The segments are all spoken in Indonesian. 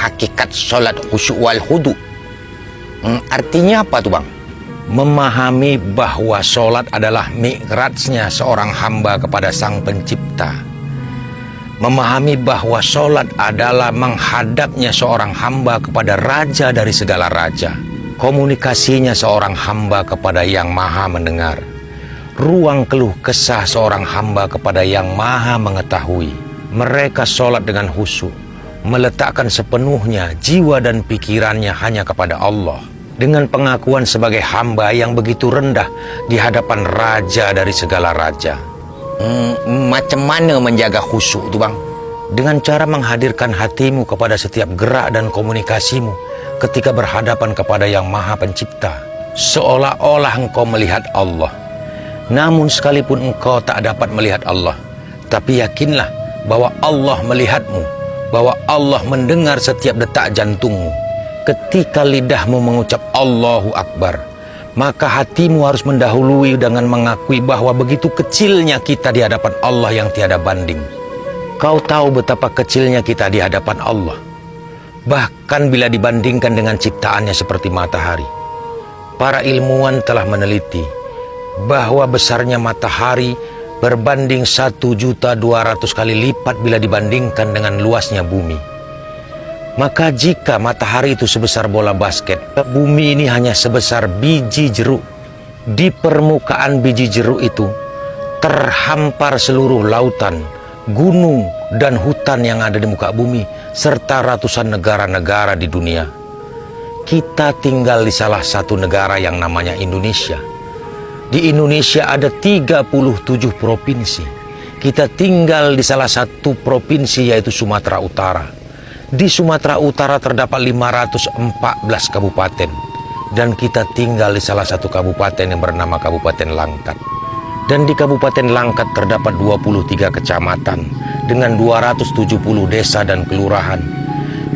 hakikat sholat khusyuk wal khudu. Artinya apa tuh bang? Memahami bahwa sholat adalah mi'rajnya seorang hamba kepada sang pencipta. Memahami bahwa sholat adalah menghadapnya seorang hamba kepada raja dari segala raja. Komunikasinya seorang hamba kepada yang maha mendengar. Ruang keluh kesah seorang hamba kepada yang maha mengetahui. Mereka sholat dengan khusyuk, meletakkan sepenuhnya jiwa dan pikirannya hanya kepada Allah, dengan pengakuan sebagai hamba yang begitu rendah di hadapan raja dari segala raja. Macam mana menjaga khusyuk itu bang? Dengan cara menghadirkan hatimu kepada setiap gerak dan komunikasimu ketika berhadapan kepada yang maha pencipta, seolah-olah engkau melihat Allah. Namun sekalipun engkau tak dapat melihat Allah, tapi yakinlah bahwa Allah melihatmu, bahwa Allah mendengar setiap detak jantungmu. Ketika lidahmu mengucap Allahu Akbar, maka hatimu harus mendahului dengan mengakui bahwa begitu kecilnya kita di hadapan Allah yang tiada banding. Kau tahu betapa kecilnya kita di hadapan Allah, bahkan bila dibandingkan dengan ciptaannya seperti matahari. Para ilmuwan telah meneliti bahwa besarnya matahari berbanding 1.200.000 kali lipat bila dibandingkan dengan luasnya bumi. Maka jika matahari itu sebesar bola basket, bumi ini hanya sebesar biji jeruk. Di permukaan biji jeruk itu terhampar seluruh lautan, gunung, dan hutan yang ada di muka bumi, serta ratusan negara-negara di dunia. Kita tinggal di salah satu negara yang namanya Indonesia. Di Indonesia ada 37 provinsi. Kita tinggal di salah satu provinsi, yaitu Sumatera Utara. Di Sumatera Utara terdapat 514 kabupaten, dan kita tinggal di salah satu kabupaten yang bernama Kabupaten Langkat. Dan di Kabupaten Langkat terdapat 23 kecamatan dengan 270 desa dan kelurahan.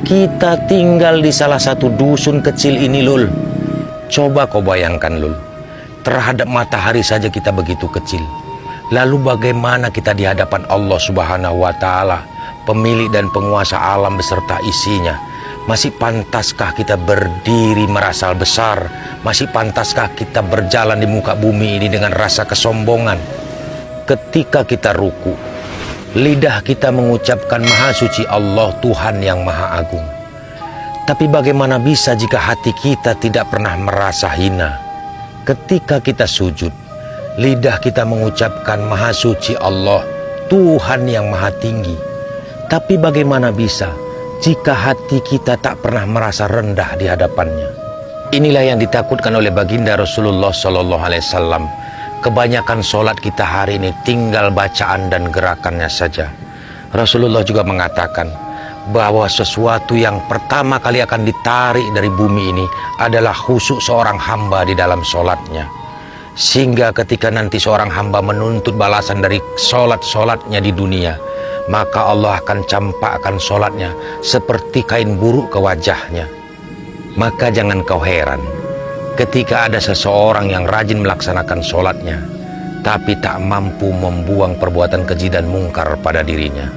Kita tinggal di salah satu dusun kecil ini, Lul. Coba kau bayangkan, Lul, terhadap matahari saja kita begitu kecil. Lalu bagaimana kita di hadapan Allah Subhanahu wa Ta'ala, pemilik dan penguasa alam beserta isinya? Masih pantaskah kita berdiri merasa besar? Masih pantaskah kita berjalan di muka bumi ini dengan rasa kesombongan? Ketika kita ruku, lidah kita mengucapkan Maha Suci Allah, Tuhan yang Maha Agung. Tapi bagaimana bisa jika hati kita tidak pernah merasa hina? Ketika kita sujud, lidah kita mengucapkan Maha Suci Allah, Tuhan yang Maha Tinggi. Tapi bagaimana bisa jika hati kita tak pernah merasa rendah di hadapannya? Inilah yang ditakutkan oleh baginda Rasulullah SAW. Kebanyakan solat kita hari ini tinggal bacaan dan gerakannya saja. Rasulullah juga mengatakan bahwa sesuatu yang pertama kali akan ditarik dari bumi ini adalah khusyuk seorang hamba di dalam solatnya. Sehingga ketika nanti seorang hamba menuntut balasan dari solat-solatnya di dunia, maka Allah akan campakkan solatnya seperti kain buruk ke wajahnya. Maka jangan kau heran ketika ada seseorang yang rajin melaksanakan solatnya, tapi tak mampu membuang perbuatan keji dan mungkar pada dirinya.